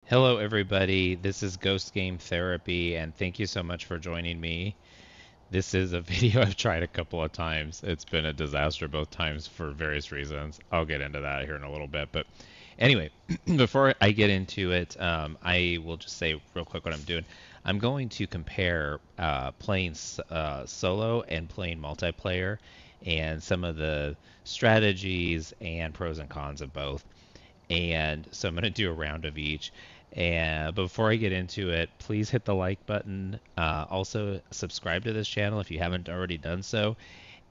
Hello, everybody. This is Ghost Game Therapy, and thank you so much for joining me. This is a video I've tried a couple of times. It's been a disaster both times for various reasons. I'll get into that here in a little bit. But anyway, before I get into it, I will just say real quick what I'm doing. I'm going to compare playing solo and playing multiplayer and some of the strategies and pros and cons of both. And so I'm going to do a round of each. And before I get into it, please hit the like button. Also, subscribe to this channel if you haven't already done so.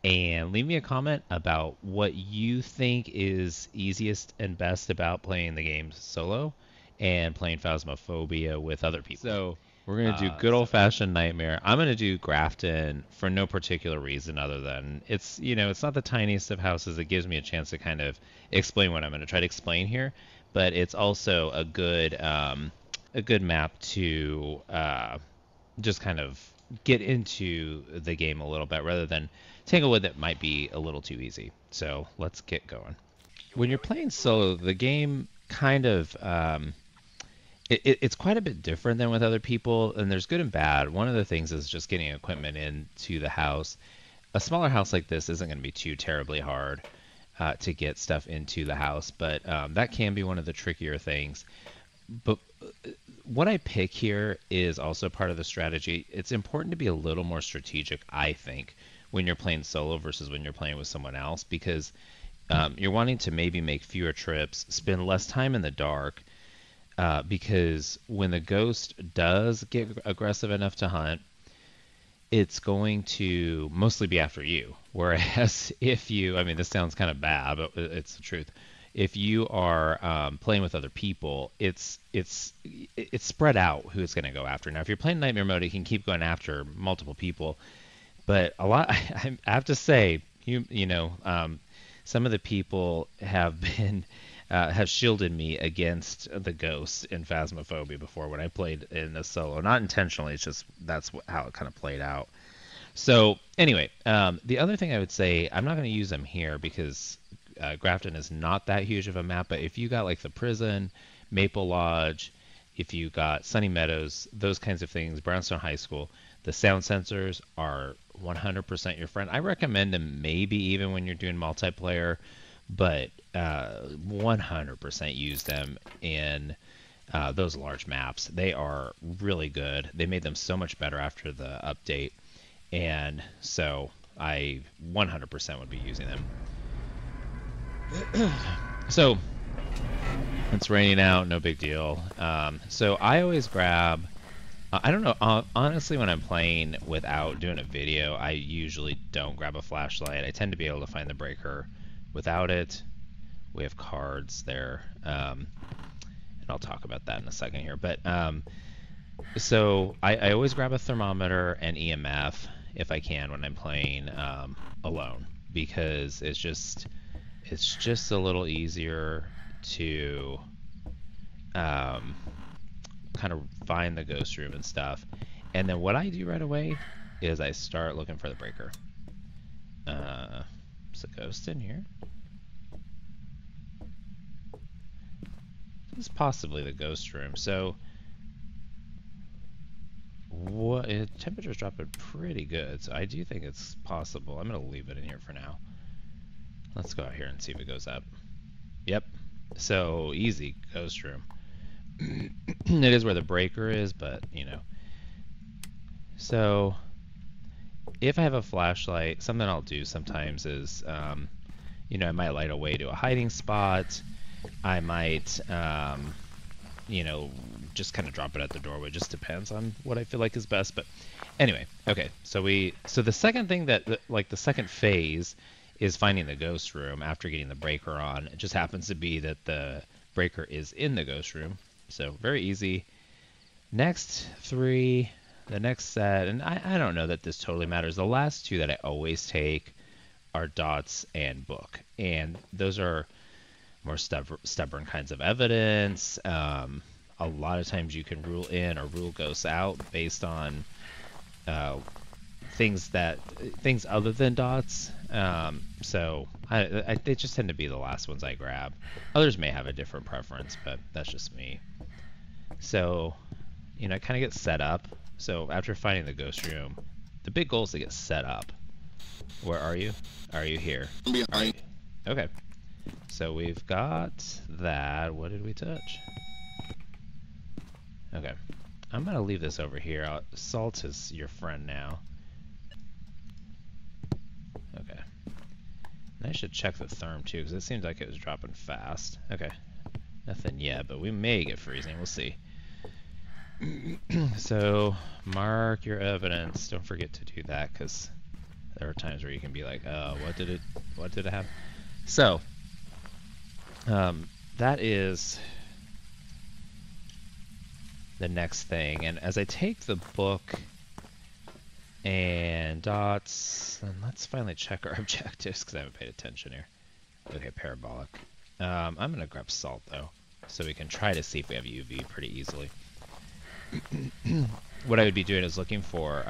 And leave me a comment about what you think is easiest and best about playing the game solo and playing Phasmophobia with other people. So we're going to do good old fashioned Nightmare. I'm going to do Grafton for no particular reason other than it's not the tiniest of houses. It gives me a chance to kind of explain what I'm going to try to explain here, but it's also a good map to just kind of get into the game a little bit rather than Tanglewood that might be a little too easy. So let's get going. When you're playing solo, the game kind of it's quite a bit different than with other people, and there's good and bad. One of the things is just getting equipment into the house. A smaller house like this isn't going to be too terribly hard to get stuff into the house, but that can be one of the trickier things. But what I pick here is also part of the strategy. It's important to be a little more strategic, I think, when you're playing solo versus when you're playing with someone else, because you're wanting to maybe make fewer trips, spend less time in the dark, because when the ghost does get aggressive enough to hunt, it's going to mostly be after you. Whereas if you, I mean, this sounds kind of bad, but it's the truth. If you are playing with other people, it's spread out who it's going to go after. Now, if you're playing Nightmare mode, it can keep going after multiple people, but a lot, I have to say, some of the people have been have shielded me against the ghosts in Phasmophobia before when I played in the solo. Not intentionally, it's just that's how it kind of played out. So anyway, the other thing I would say, I'm not going to use them here because Grafton is not that huge of a map. But if you got like the prison, Maple Lodge, if you got Sunny Meadows, those kinds of things, Brownstone High School, the sound sensors are 100% your friend. I recommend them maybe even when you're doing multiplayer, but 100% use them in those large maps. They are really good. They made them so much better after the update, and so I 100% would be using them. So it's raining out, no big deal. So I always grab. I don't know. Honestly, when I'm playing without doing a video, I usually don't grab a flashlight. I tend to be able to find the breaker without it. We have cards there, and I'll talk about that in a second here. But so I always grab a thermometer and EMF if I can when I'm playing alone, because it's just a little easier to kind of find the ghost room and stuff. And then what I do right away is I start looking for the breaker. Is a ghost in here? This is possibly the ghost room. So what temperature's dropping pretty good, so I do think it's possible. I'm gonna leave it in here for now. Let's go out here and see if it goes up. Yep. So easy ghost room. It is where the breaker is, but So if I have a flashlight, something I'll do sometimes is, I might light a way to a hiding spot. I might, just kind of drop it at the doorway. Just depends on what I feel like is best. But anyway, okay. So the second thing like the second phase is finding the ghost room after getting the breaker on. It just happens to be that the breaker is in the ghost room. So very easy. Next three, the next set, and I don't know that this totally matters. The last two that I always take are dots and book. And those are more stubborn kinds of evidence. A lot of times you can rule in or rule ghosts out based on things other than dots. So they just tend to be the last ones I grab. Others may have a different preference, but that's just me. So, you know, it kind of gets set up. So after finding the ghost room, the big goal is to get set up. Where are you? Are you here? Behind. Okay. So we've got that. What did we touch? Okay. I'm going to leave this over here. Salt is your friend now. Okay. And I should check the therm too, because it seemed like it was dropping fast. Okay. Nothing yet, but we may get freezing. We'll see. So, mark your evidence. Don't forget to do that, because there are times where you can be like, oh, what did it have? So, that is the next thing. And as I take the book and dots, and let's finally check our objectives, because I haven't paid attention here. Okay, parabolic. I'm going to grab salt, though, so we can try to see if we have UV pretty easily. What I would be doing is looking for...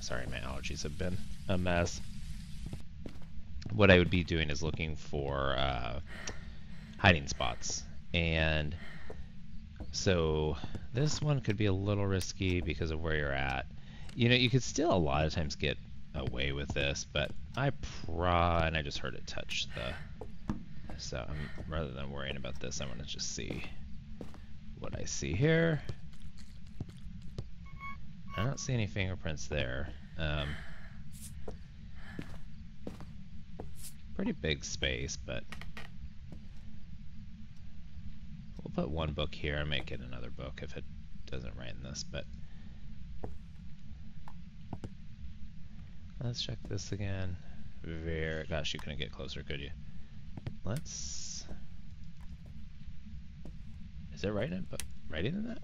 sorry, my allergies have been a mess. What I would be doing is looking for hiding spots. And so this one could be a little risky because of where you're at. You know, you could still a lot of times get away with this, but and I just heard it touch the... So rather than worrying about this, I want to just see what I see here. I don't see any fingerprints there. Pretty big space, but we'll put one book here and make it another book if it doesn't write in this, but let's check this again. Gosh, you couldn't get closer, could you? Is it writing in that?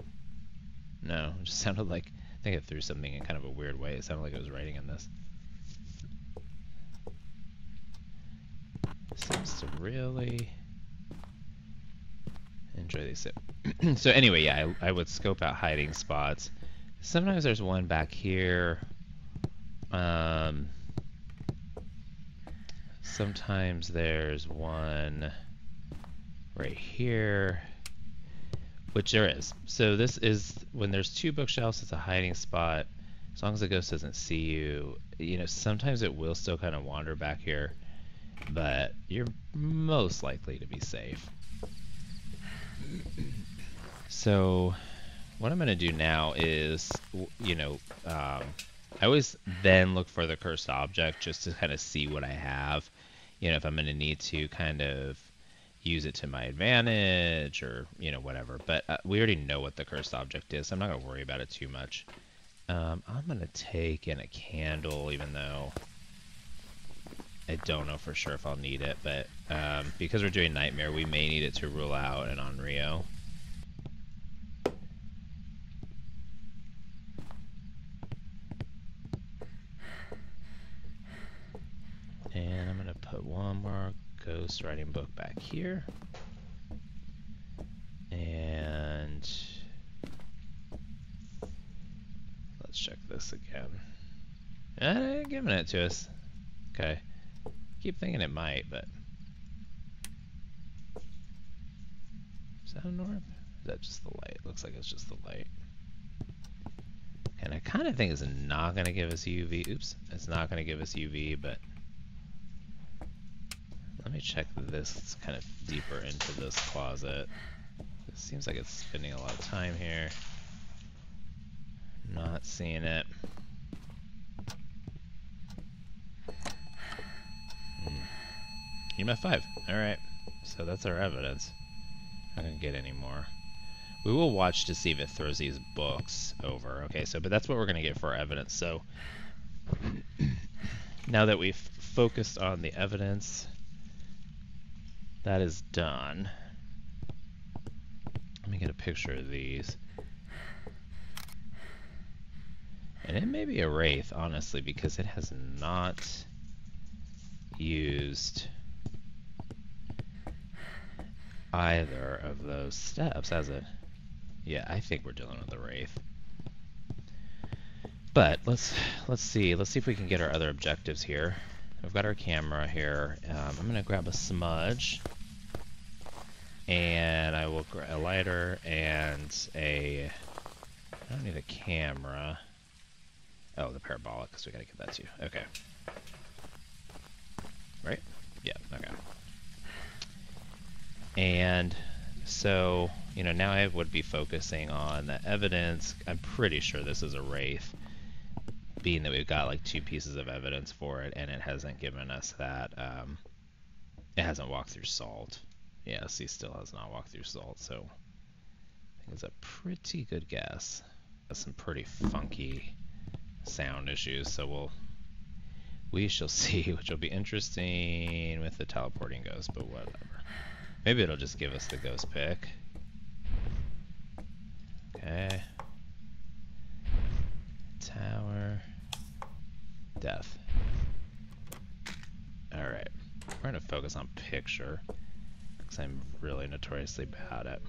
No, it just sounded like, I think it threw something in kind of a weird way. It sounded like it was writing in this. Seems to really enjoy these. So anyway, yeah, I would scope out hiding spots. Sometimes there's one back here. Sometimes there's one right here, which there is. So this is, when there's two bookshelves, it's a hiding spot. As long as the ghost doesn't see you, you know, sometimes it will still kind of wander back here, but you're most likely to be safe. So what I'm going to do now is, you know, I always then look for the cursed object just to kind of see what I have. You know, if I'm going to need to kind of use it to my advantage or, you know, whatever. But we already know what the cursed object is, so I'm not going to worry about it too much. I'm going to take in a candle, even though I don't know for sure if I'll need it. But because we're doing Nightmare, we may need it to rule out an Onryo. And I'm going to put one more ghost writing book back here. And let's check this again. Giving it to us. Okay. Keep thinking it might, but... Is that an orb? Is that just the light? Looks like it's just the light. And I kind of think it's not going to give us UV. Oops. It's not going to give us UV, but... Let me check this kind of deeper into this closet. It seems like it's spending a lot of time here. Not seeing it. EMF 5. Alright. So that's our evidence. I'm not going to get any more. We will watch to see if it throws these books over. Okay, so but that's what we're going to get for our evidence. So now that we've focused on the evidence, that is done. Let me get a picture of these. And it may be a wraith, honestly, because it has not used either of those steps, has it? Yeah, I think we're dealing with a wraith. But let's see. Let's see if we can get our other objectives here. We've got our camera here. I'm going to grab a smudge. And I will grab a lighter and a... I don't need a camera. Oh, the parabolic, because we gotta get that too. Okay. Right? Yeah, okay. And so, you know, now I would be focusing on the evidence. I'm pretty sure this is a wraith, being that we've got like 2 pieces of evidence for it, and it hasn't given us that, it hasn't walked through salt. Yeah, see, still has not walked through salt, so I think it's a pretty good guess. That's some pretty funky sound issues, so we shall see, which will be interesting with the teleporting ghost, but whatever. Maybe it'll just give us the ghost pick. Okay. Tower. Death. Alright. We're going to focus on picture, because I'm really notoriously bad at...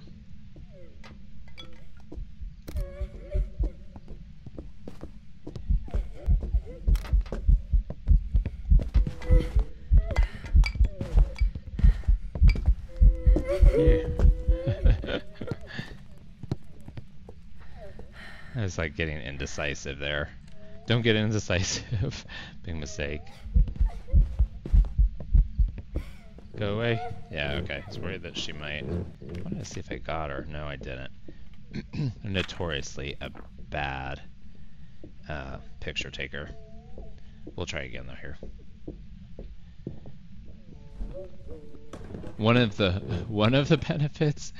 Yeah. I was like getting indecisive there. Don't get indecisive. Big mistake. Go away. Yeah, okay. I was worried that she might. I wanted to see if I got her. No, I didn't. Notoriously a bad picture taker. We'll try again though here. One of the benefits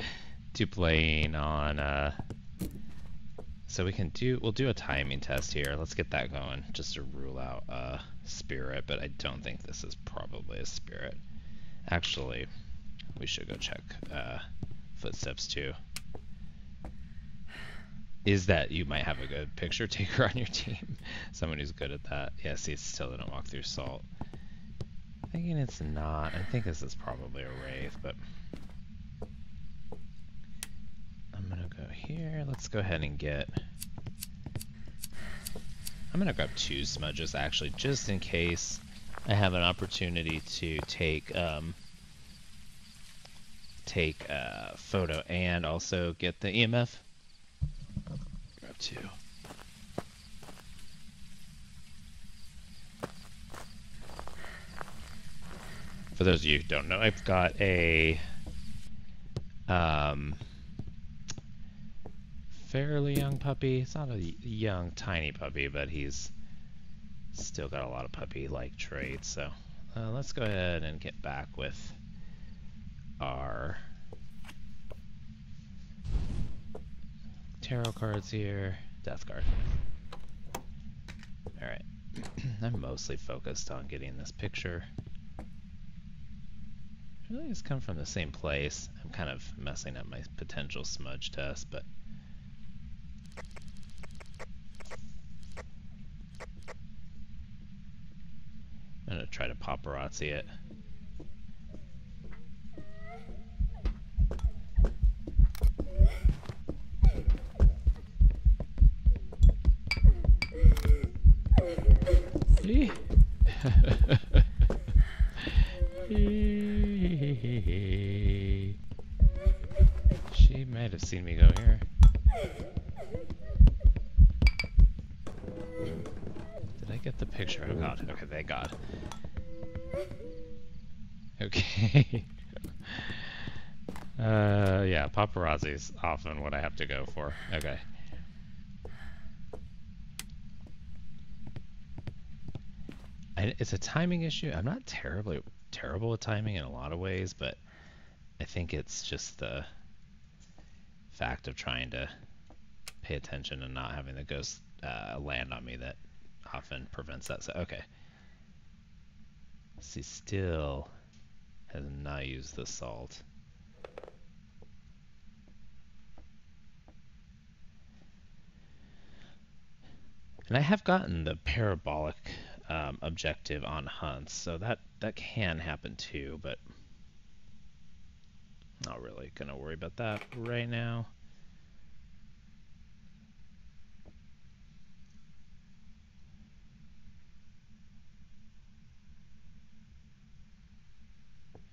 to playing on so we'll do a timing test here. Let's get that going just to rule out spirit, but I don't think this is probably a spirit. Actually, we should go check footsteps too. Is that you might have a good picture taker on your team. Someone who's good at that. Yeah, see, it still didn't walk through salt. Thinking it's not. I think this is probably a wraith, but I'm gonna go here. Let's go ahead and get... I'm gonna grab 2 smudges actually, just in case I have an opportunity to take photo and also get the EMF. Grab 2. For those of you who don't know, I've got a fairly young puppy. It's not a young, tiny puppy, but he's still got a lot of puppy-like traits. So let's go ahead and get back with our tarot cards here. Death card. Alright. I'm mostly focused on getting this picture. Really just come from the same place. I'm kind of messing up my potential smudge test, but I'm gonna try to paparazzi it. She might have seen me go here. Did I get the picture? Oh god. Okay, thank god. Okay. Yeah, paparazzi's often what I have to go for. Okay. It's a timing issue. I'm not terrible at timing in a lot of ways, but I think it's just the fact of trying to pay attention and not having the ghost land on me that often prevents that. So, okay. See, still has not used the salt. And I have gotten the parabolic objective on hunts, so that can happen too, but not really gonna worry about that right now.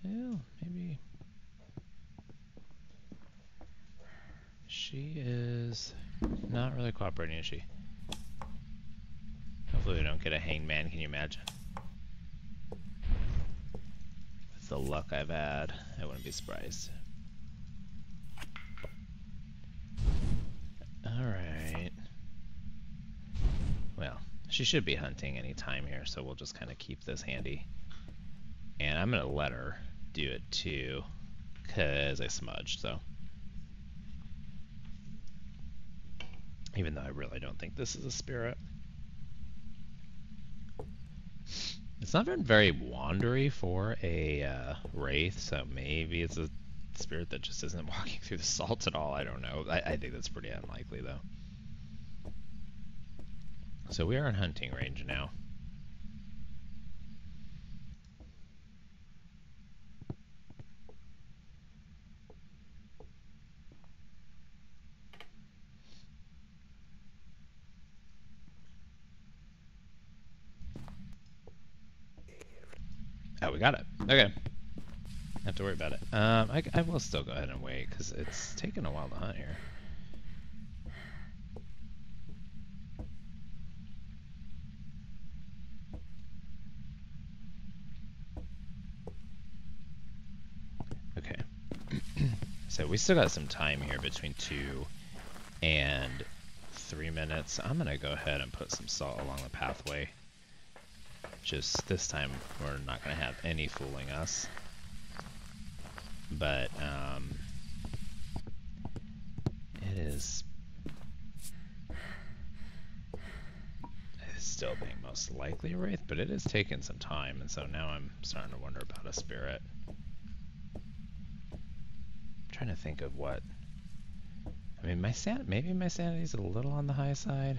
Well, maybe she is not really cooperating, is she? Hopefully we don't get a hangman, can you imagine? With the luck I've had, I wouldn't be surprised. Alright. Well, she should be hunting any time here, so we'll just kind of keep this handy. And I'm going to let her do it too, because I smudged, so. Even though I really don't think this is a spirit. It's not been very wandery for a wraith, so maybe it's a spirit that just isn't walking through the salt at all. I don't know. I think that's pretty unlikely, though. So we are in hunting range now. Oh, we got it. Okay. Have to worry about it. I will still go ahead and wait, because it's taken a while to hunt here. Okay. So we still got some time here between 2 and 3 minutes. I'm going to go ahead and put some salt along the pathway. Just this time we're not going to have any fooling us. But it is still being most likely a wraith, but it is taking some time, and so now I'm starting to wonder about a spirit. I'm trying to think of what. I mean, maybe my sanity's a little on the high side.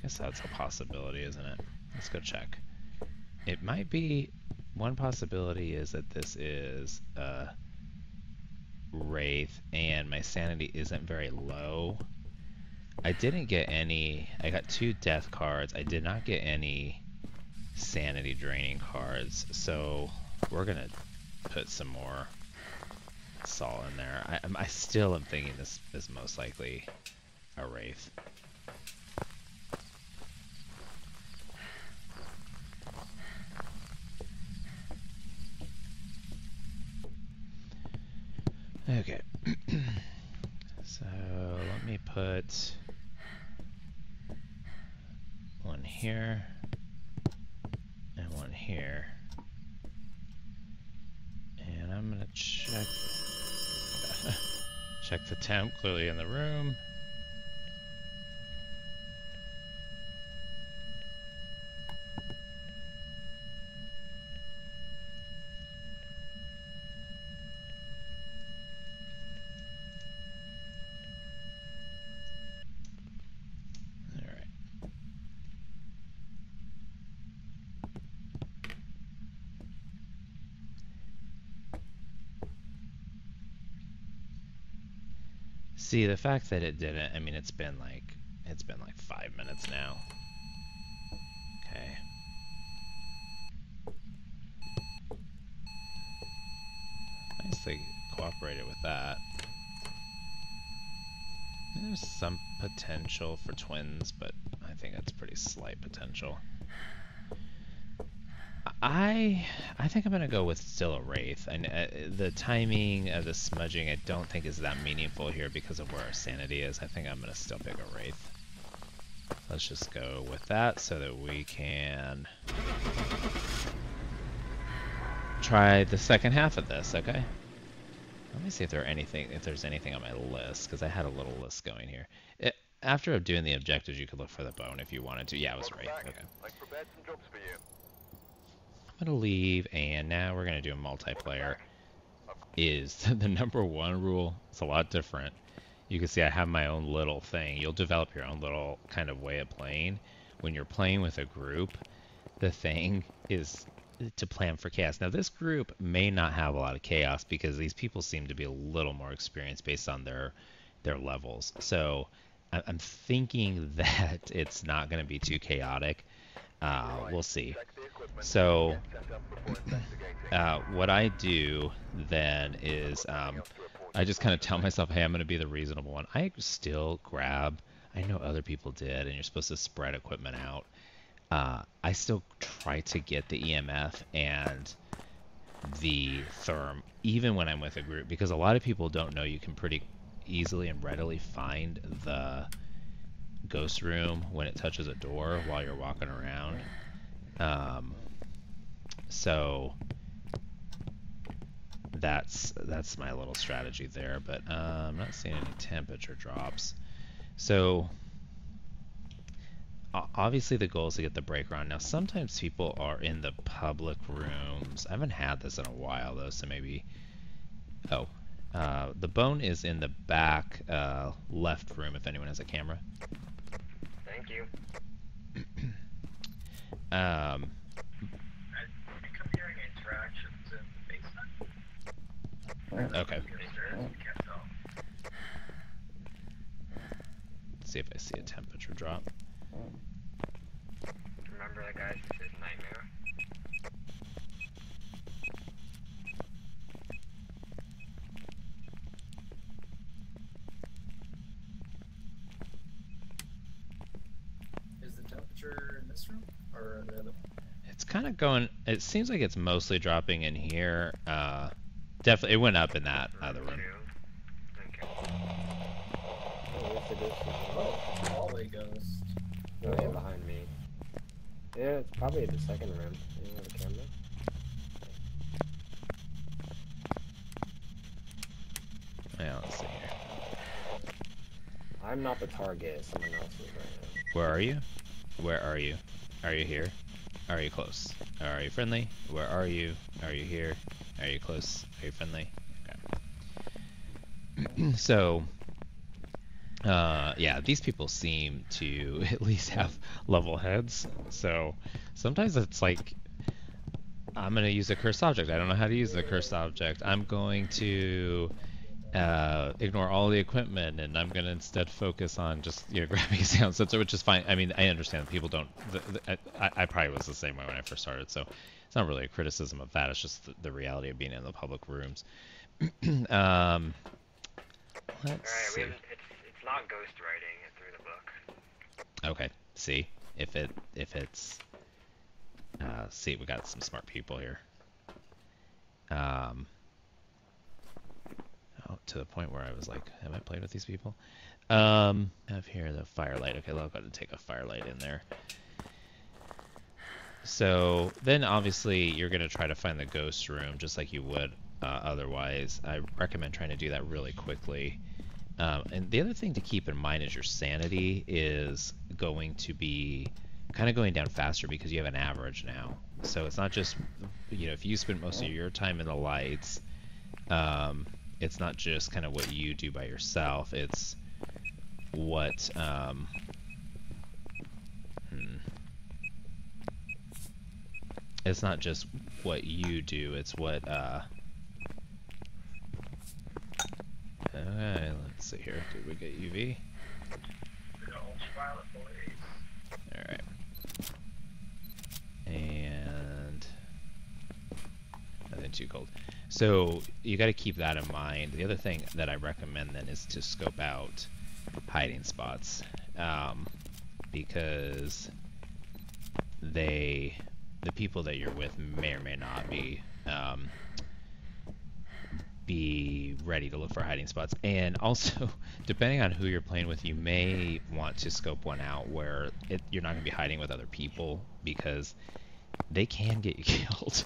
Guess that's a possibility, isn't it? Let's go check. It might be. One possibility is that this is a wraith and my sanity isn't very low. I didn't get any. I got 2 death cards. I did not get any sanity draining cards, so we're gonna put some more salt in there. I still am thinking this is most likely a wraith. Okay, so let me put one here and one here, and I'm gonna check check the temp clearly in the room. See, the fact that it didn't, I mean, it's been like 5 minutes now. Okay. Nice they cooperated with that. There's some potential for twins, but I think that's pretty slight potential. I think I'm gonna go with still a wraith. And the timing of the smudging I don't think is that meaningful here because of where our sanity is. I think I'm gonna still pick a wraith. Let's just go with that so that we can try the second half of this. Okay. Let me see if there's anything on my list, because I had a little list going here. After doing the objectives, you could look for the bone if you wanted to. Yeah, it was wraith. Okay. I've prepared some jobs for you. I'm gonna leave, and now we're gonna do a multiplayer. Is the number 1 rule? It's a lot different. You can see I have my own little thing. You'll develop your own little kind of way of playing. When you're playing with a group, the thing is to plan for chaos. Now this group may not have a lot of chaos because these people seem to be a little more experienced based on their levels. So I'm thinking that it's not going to be too chaotic. We'll see. equipment So get set up before investigating. what I do then is Anything else to report I from just kind of Sector tell 9? myself, hey, I'm going to be the reasonable one. I still grab, I know other people did, and you're supposed to spread equipment out. I still try to get the EMF and the therm, even when I'm with a group, because a lot of people don't know you can pretty easily and readily find the ghost room when it touches a door while you're walking around. Um, so that's my little strategy there, but I'm not seeing any temperature drops. So obviously the goal is to get the breaker on. Now sometimes people are in the public rooms. I haven't had this in a while though, so maybe... Oh, the bone is in the back left room if anyone has a camera. Thank you. Um, I think I'm hearing interactions in the basement. okay, Upstairs, we can't tell. let's see if I see a temperature drop. Remember that guy who says nightmare? Is the temperature in this room or in the other one? It's kind of going, it seems like it's mostly dropping in here. Definitely, it went up in that other room. Okay. Oh, where's the ghost room? Oh, hallway ghost. Oh, yeah, behind me. Yeah, it's probably the second room. You don't have a camera? Yeah, let's see here. I'm not the target, someone else is right now. Where are you? Where are you? Are you here? Are you close? Are you friendly? Where are you? Are you here? Are you close? Are you friendly? Okay. So, yeah, these people seem to at least have level heads. So sometimes it's like, I'm going to use a cursed object. I don't know how to use the cursed object. I'm going to ignore all the equipment, and I'm going to instead focus on just grabbing a sound sensor, which is fine. I mean, I understand that people don't. I probably was the same way when I first started, so it's not really a criticism of that. It's just the reality of being in the public rooms. Let's Alright, see. it's not ghost writing through the book. Okay, see if it's. See, we got some smart people here. Oh, to the point where I was like, have I played with these people? I have here the firelight. Okay, I'll go ahead and take a firelight in there. So then obviously you're going to try to find the ghost room just like you would otherwise. I recommend trying to do that really quickly. And the other thing to keep in mind is your sanity is going to be kind of going down faster because you have an average now. So it's not just, if you spend most of your time in the lights, it's not just kind of what you do by yourself, it's what, it's not just what you do, it's what, okay, let's see here, did we get UV? The ultraviolet blaze. Alright. And nothing too cold. So you got to keep that in mind. The other thing that I recommend then is to scope out hiding spots, because the people that you're with may or may not be ready to look for hiding spots. And also, depending on who you're playing with, you may want to scope one out where you're not going to be hiding with other people, because they can get you killed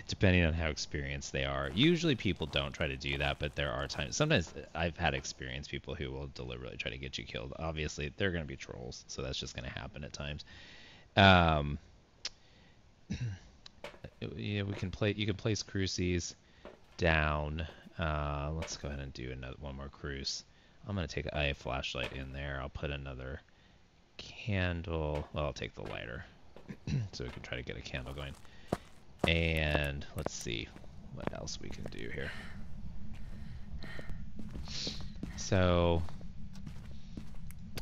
depending on how experienced they are. Usually people don't try to do that, but there are times, sometimes I've had experienced people who will deliberately try to get you killed. Obviously they're going to be trolls, so that's just going to happen at times. Yeah, you can place cruces down. Let's go ahead and do one more cruise. I'm going to take a flashlight in there. I'll put another candle. Well, I'll take the lighter so we can try to get a candle going. And let's see what else we can do here. So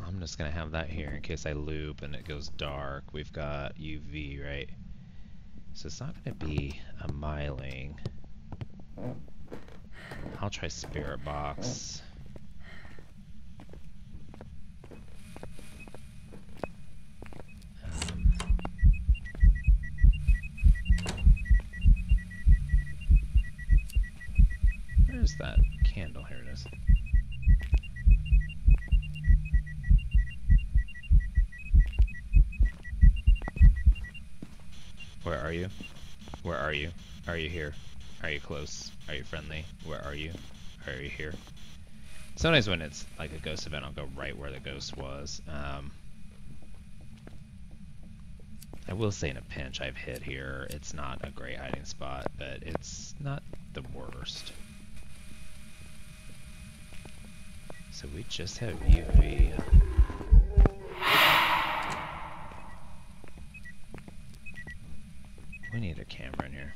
I'm just going to have that here in case I loop and it goes dark. We've got UV, right? So it's not going to be a miling. I'll try Spirit Box. Where's that candle? Here it is. Where are you? Where are you? Are you here? Are you close? Are you friendly? Where are you? Are you here? Sometimes when it's like a ghost event, I'll go right where the ghost was. I will say in a pinch I've hit here. It's not a great hiding spot, but it's not the worst. So we just have UV. We need a camera in here.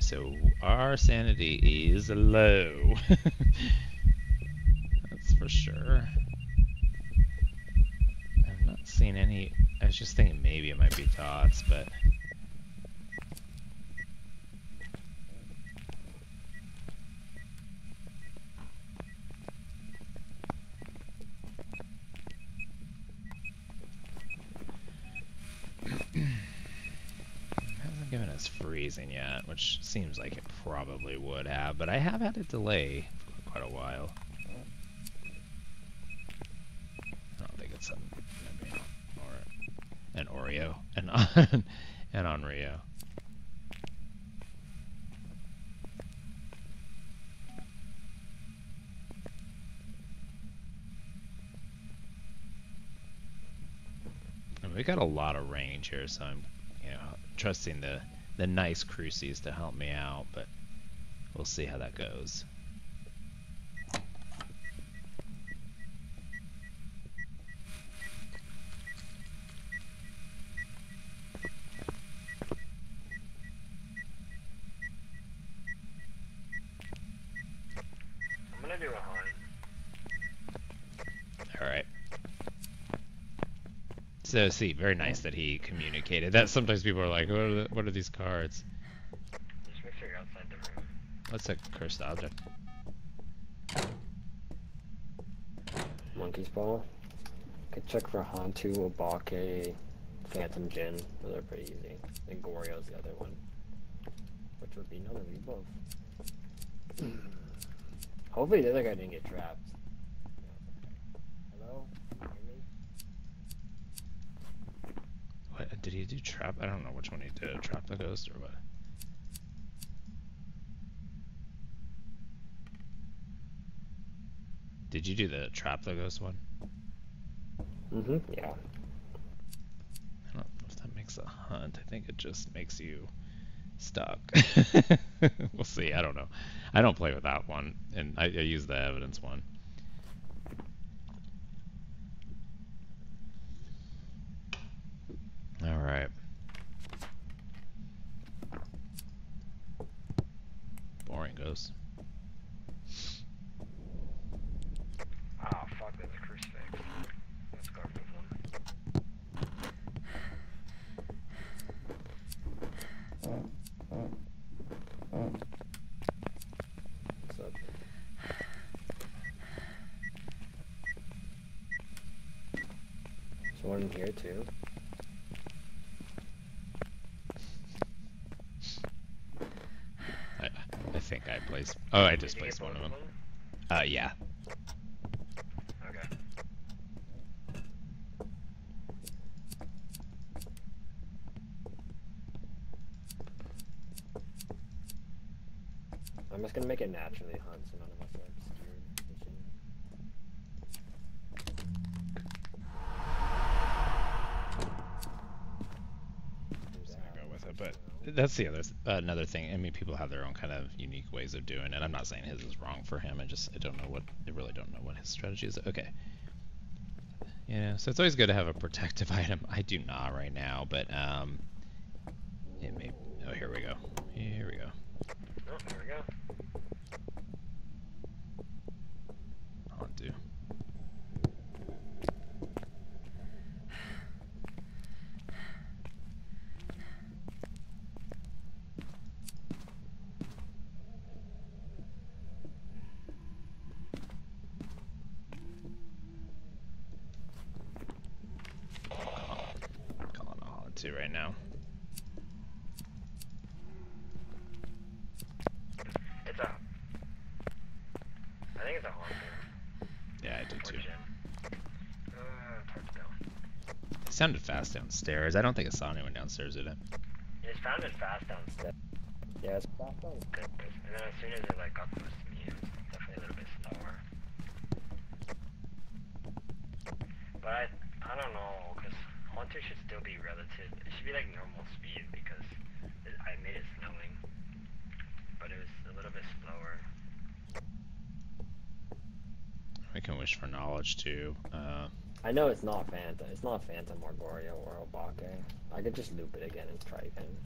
So our sanity is low. That's for sure. I've not seen any. I was just thinking maybe it might be dots, but hasn't given us freezing yet, which seems like it probably would have, but I have had a delay for quite a while. I don't think it's maybe an Oreo and and on Rio. And we got a lot of range here, so I'm trusting the nice crucies to help me out, but we'll see how that goes. I'm gonna do a hunt. Alright. So, see, very nice that he communicated. That sometimes people are like, what are these cards? Just make sure you're outside the room. What's a cursed object? Monkey's Ball. Could check for Hantu, Obake, Phantom Jin. Those are pretty easy. And Goryo's the other one. Which would be none of these both. Hopefully the other guy didn't get trapped. Hello? Can you hear me? What did he do? Trap? I don't know which one he did. Trap the ghost or what? Did you do the trap the ghost one? Yeah. I don't know if that makes a hunt. I think it just makes you stuck. We'll see. I don't know. I don't play with that one, and I use the evidence one. All right. Boring ghost. Ah, fuck, that's a crucifix. Let's go for one. What's up? There's one in here too. I think I placed. Oh, I just Did you get placed one both of them. them? Yeah. Okay. I'm just gonna make it naturally hunt so none of us are obscured. Just gonna go with it, but that's the other another thing. I mean, people have their own kind of unique ways of doing it. I'm not saying his is wrong for him. I don't know what I really don't know what his strategy is. Okay. Yeah, so it's always good to have a protective item. I do not right now, but it may. Oh, here we go. Here we go. Oh, here we go. On to. Calling on to right now. It's a. I think it's a haunted. Yeah, I do Or too. Jin. It's hard to tell. It sounded fast downstairs. I don't think it saw anyone downstairs, did it? It sounded fast downstairs. Yeah, it's fast on. And then as soon as it like got close to me, it was definitely a little bit slower. But I don't know, because Haunter should still be relative. It should be like normal speed because I made it snowing. But it was a little bit slower. We can wish for knowledge too. I know it's not Phantom. It's not Phantom or Gorio or Obake. I could just loop it again and try again.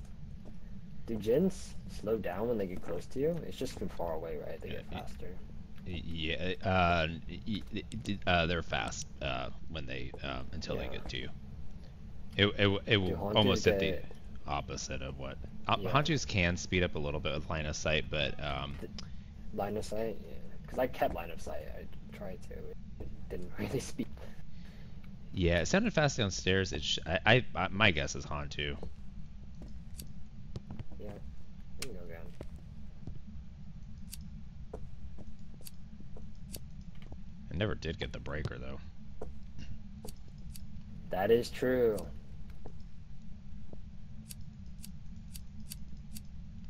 Do Jins slow down when they get close to you? It's just from far away, right? They get faster. Yeah, they're fast when they until they get to you. It will almost at the opposite of what Hantus can speed up a little bit with line of sight, but line of sight, yeah. Because I kept line of sight. I tried to. It didn't really speed. Yeah, it sounded fast downstairs. I my guess is Hantu. Yeah, we can go again. I never did get the breaker though. That is true.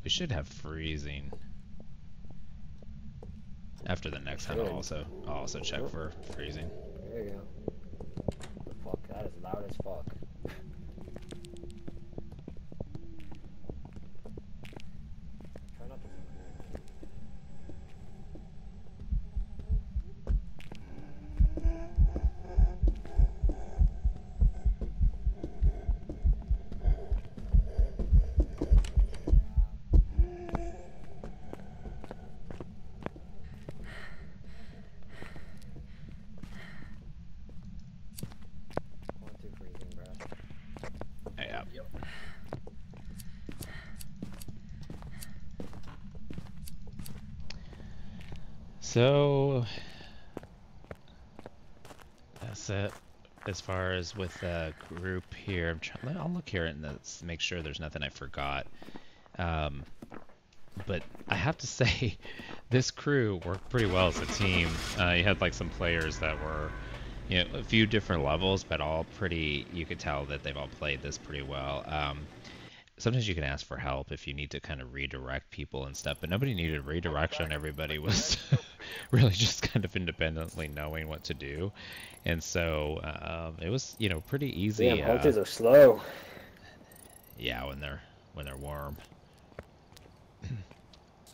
We should have freezing. After the next hunt, I'll also check for freezing. There you go. The fuck, that is loud as fuck. Try not to. Yeah. So that's it. As far as with the group here, I'll look here and make sure there's nothing I forgot. But I have to say, this crew worked pretty well as a team. You had like some players that were, you know, a few different levels, but all pretty. You could tell that they've all played this pretty well. Sometimes you can ask for help if you need to kind of redirect people and stuff, but nobody needed redirection. Everybody was really just kind of independently knowing what to do, and so it was, you know, pretty easy. Damn, hunters are slow. Yeah, when they're warm.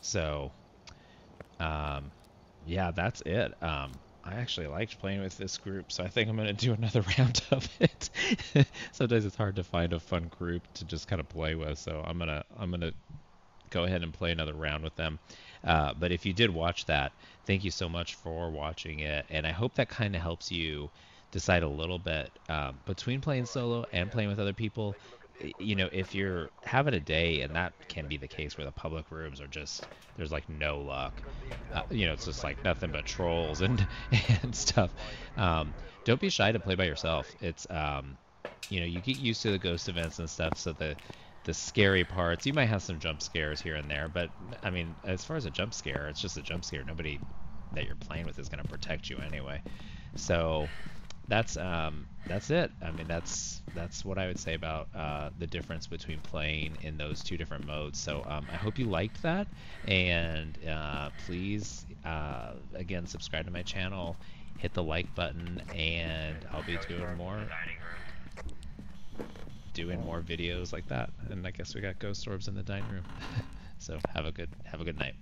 So, yeah, that's it. I actually liked playing with this group, so I think I'm gonna do another round of it. Sometimes it's hard to find a fun group to just kind of play with, so I'm gonna go ahead and play another round with them. But if you did watch that, thank you so much for watching it, and I hope that kind of helps you decide a little bit between playing solo and playing with other people. You know, if you're having a day, and that can be the case where the public rooms are just, there's like no luck. You know, it's just like nothing but trolls and stuff. Don't be shy to play by yourself. It's you know, you get used to the ghost events and stuff, so the scary parts, you might have some jump scares here and there, but I mean, as far as a jump scare, it's just a jump scare. Nobody that you're playing with is going to protect you anyway. So that's it. I mean, that's what I would say about the difference between playing in those two different modes. So I hope you liked that, and please again, subscribe to my channel, hit the like button, and I'll be doing more videos like that. And I guess we got ghost orbs in the dining room. So have a good night.